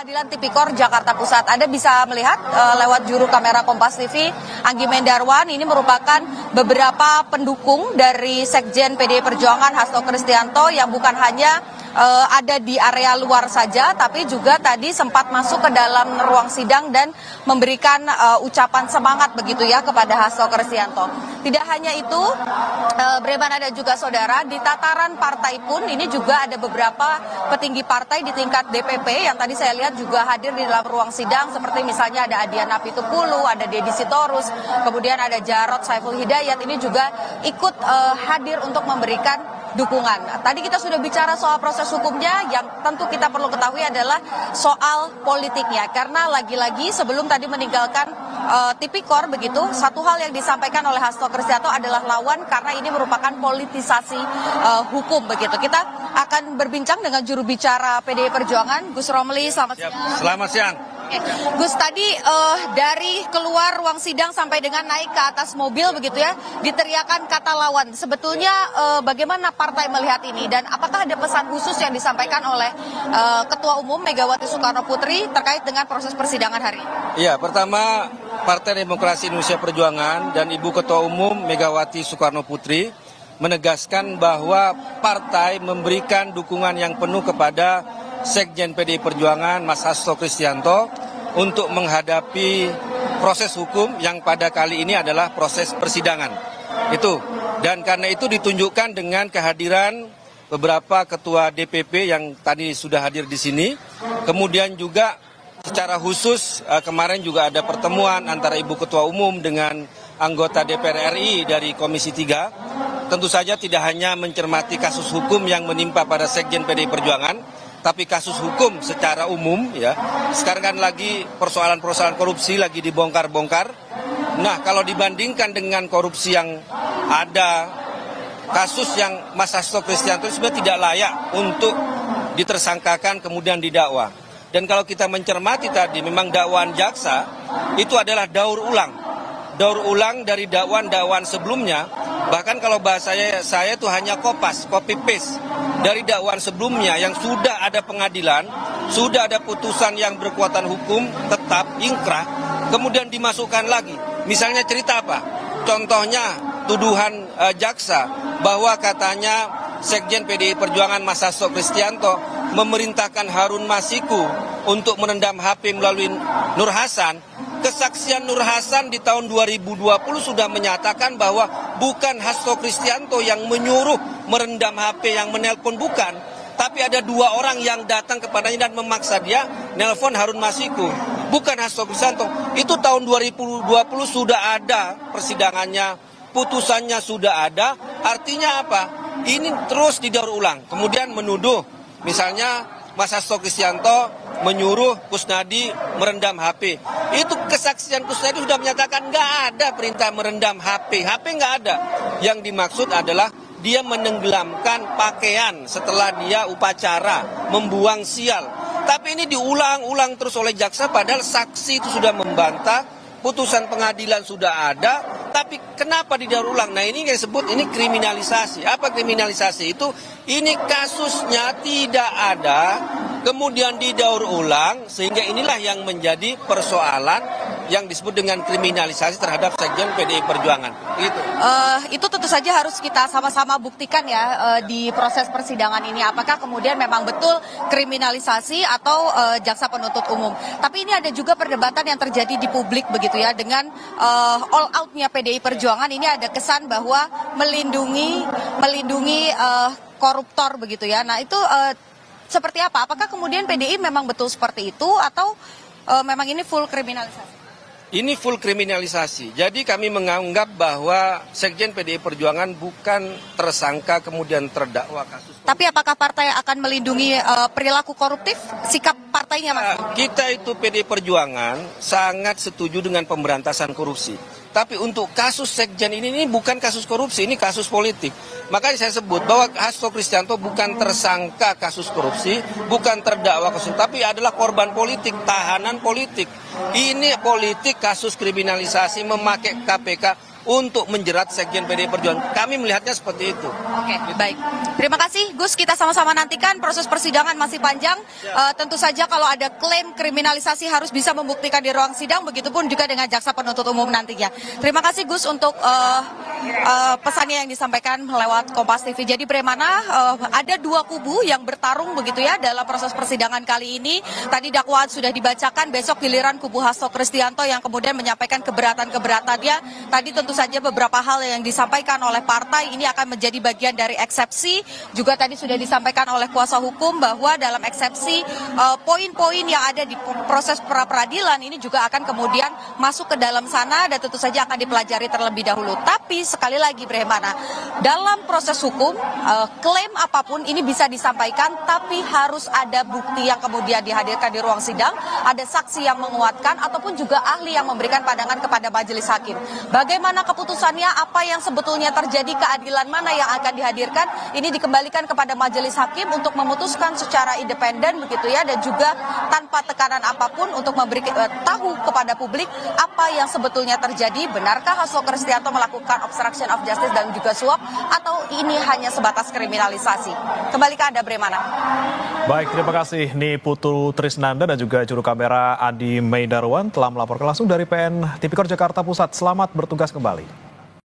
Pengadilan Tipikor Jakarta Pusat. Anda bisa melihat lewat juru kamera Kompas TV, Anggi Mendarwan, ini merupakan beberapa pendukung dari Sekjen PDI Perjuangan Hasto Kristianto yang bukan hanya ada di area luar saja, tapi juga tadi sempat masuk ke dalam ruang sidang dan memberikan ucapan semangat begitu ya kepada Hasto Kristianto. Tidak hanya itu, Bremana dan juga saudara, di tataran partai pun ini juga ada beberapa petinggi partai di tingkat DPP yang tadi saya lihat juga hadir di dalam ruang sidang, seperti misalnya ada Adiana Pitupulu, ada Deddy Sitorus, kemudian ada Jarod Saiful Hidayat, ini juga ikut hadir untuk memberikan dukungan. Tadi kita sudah bicara soal proses hukumnya, yang tentu kita perlu ketahui adalah soal politiknya. Karena lagi-lagi sebelum tadi meninggalkan Tipikor begitu, satu hal yang disampaikan oleh Hasto Kristianto adalah lawan karena ini merupakan politisasi hukum begitu. Kita akan berbincang dengan juru bicara PDI Perjuangan, Gus Romli. Selamat siang. Selamat siang. Gus, tadi dari keluar ruang sidang sampai dengan naik ke atas mobil begitu ya, diteriakan kata lawan. Sebetulnya bagaimana partai melihat ini dan apakah ada pesan khusus yang disampaikan oleh Ketua Umum Megawati Soekarno Putri terkait dengan proses persidangan hari ini? Iya, pertama Partai Demokrasi Indonesia Perjuangan dan Ibu Ketua Umum Megawati Soekarno Putri menegaskan bahwa partai memberikan dukungan yang penuh kepada Sekjen PDI Perjuangan Mas Hasto Kristianto untuk menghadapi proses hukum yang pada kali ini adalah proses persidangan. Itu. Dan karena itu ditunjukkan dengan kehadiran beberapa ketua DPP yang tadi sudah hadir di sini. Kemudian juga secara khusus kemarin juga ada pertemuan antara Ibu Ketua Umum dengan anggota DPR RI dari Komisi 3. Tentu saja tidak hanya mencermati kasus hukum yang menimpa pada Sekjen PDI Perjuangan, tapi kasus hukum secara umum ya. Sekarang kan lagi persoalan-persoalan korupsi lagi dibongkar-bongkar. Nah, kalau dibandingkan dengan korupsi yang ada, kasus yang Mas Hasto Kristianto sebenarnya tidak layak untuk ditersangkakan kemudian didakwa. Dan kalau kita mencermati tadi memang dakwaan jaksa itu adalah daur ulang. Daur ulang dari dakwaan-dakwaan sebelumnya. Bahkan kalau bahasa saya itu hanya copy paste dari dakwaan sebelumnya yang sudah ada pengadilan, sudah ada putusan yang berkekuatan hukum tetap ingkrah, kemudian dimasukkan lagi. Misalnya cerita apa? Contohnya tuduhan jaksa bahwa katanya Sekjen PDI Perjuangan Mas Hasto Kristianto memerintahkan Harun Masiku untuk merendam HP melalui Nur Hasan. Kesaksian Nur Hasan di tahun 2020 sudah menyatakan bahwa bukan Hasto Kristianto yang menyuruh merendam HP, yang menelpon bukan. Tapi ada dua orang yang datang kepadanya dan memaksa dia nelpon Harun Masiku. Bukan Hasto Kristianto. Itu tahun 2020 sudah ada persidangannya, putusannya sudah ada. Artinya apa? Ini terus didaur ulang. Kemudian menuduh misalnya Mas Hasto Kristianto menyuruh Kusnadi merendam HP. Itu kesaksian Kusnadi sudah menyatakan nggak ada perintah merendam HP. HP nggak ada. Yang dimaksud adalah dia menenggelamkan pakaian setelah dia upacara, membuang sial. Tapi ini diulang-ulang terus oleh jaksa padahal saksi itu sudah membantah, putusan pengadilan sudah ada, tapi kenapa didaur ulang? Nah ini yang disebut ini kriminalisasi. Apa kriminalisasi itu? Ini kasusnya tidak ada, kemudian didaur ulang, sehingga inilah yang menjadi persoalan yang disebut dengan kriminalisasi terhadap Sekjen PDI Perjuangan. Gitu. Itu tentu saja harus kita sama-sama buktikan ya di proses persidangan ini. Apakah kemudian memang betul kriminalisasi atau jaksa penuntut umum. Tapi ini ada juga perdebatan yang terjadi di publik begitu ya. Dengan all out-nya PDI Perjuangan ini ada kesan bahwa melindungi koruptor begitu ya. Nah itu seperti apa? Apakah kemudian PDI memang betul seperti itu atau memang ini full kriminalisasi? Ini full kriminalisasi. Jadi kami menganggap bahwa Sekjen PDI Perjuangan bukan tersangka kemudian terdakwa kasus korupsi. Tapi apakah partai akan melindungi perilaku koruptif? Sikap partainya Mas? Kita itu PDI Perjuangan sangat setuju dengan pemberantasan korupsi. Tapi untuk kasus Sekjen ini bukan kasus korupsi, ini kasus politik. Makanya saya sebut bahwa Hasto Kristianto bukan tersangka kasus korupsi, bukan terdakwa kasus, tapi adalah korban politik, tahanan politik. Ini politik kasus kriminalisasi memakai KPK untuk menjerat Sekjen PDI Perjuangan. Kami melihatnya seperti itu. Oke, baik. Terima kasih Gus, kita sama-sama nantikan proses persidangan masih panjang. Tentu saja kalau ada klaim kriminalisasi harus bisa membuktikan di ruang sidang, begitupun juga dengan jaksa penuntut umum nantinya. Terima kasih Gus untuk pesannya yang disampaikan lewat Kompas TV. Jadi Bremana, ada dua kubu yang bertarung begitu ya dalam proses persidangan kali ini. Tadi dakwaan sudah dibacakan, besok giliran kubu Hasto Kristianto yang kemudian menyampaikan keberatan-keberatannya. Tadi tentu saja beberapa hal yang disampaikan oleh partai ini akan menjadi bagian dari eksepsi. Juga tadi sudah disampaikan oleh kuasa hukum bahwa dalam eksepsi poin-poin yang ada di proses pra-peradilan ini juga akan kemudian masuk ke dalam sana dan tentu saja akan dipelajari terlebih dahulu. Tapi sekali lagi Bremana, dalam proses hukum klaim apapun ini bisa disampaikan, tapi harus ada bukti yang kemudian dihadirkan di ruang sidang, ada saksi yang menguatkan ataupun juga ahli yang memberikan pandangan kepada majelis hakim. Bagaimana keputusannya, apa yang sebetulnya terjadi, keadilan mana yang akan dihadirkan, ini dikembalikan kepada majelis hakim untuk memutuskan secara independen begitu ya, dan juga tanpa tekanan apapun untuk memberi tahu kepada publik apa yang sebetulnya terjadi. Benarkah Hasto Kristianto melakukan obstruction of justice dan juga suap, atau ini hanya sebatas kriminalisasi? Kembali ke Anda Bremana. Baik, terima kasih Ni Putu Trisnanda dan juga juru kamera Adi Meidarwan telah melaporkan langsung dari PN Tipikor Jakarta Pusat. Selamat bertugas kembali.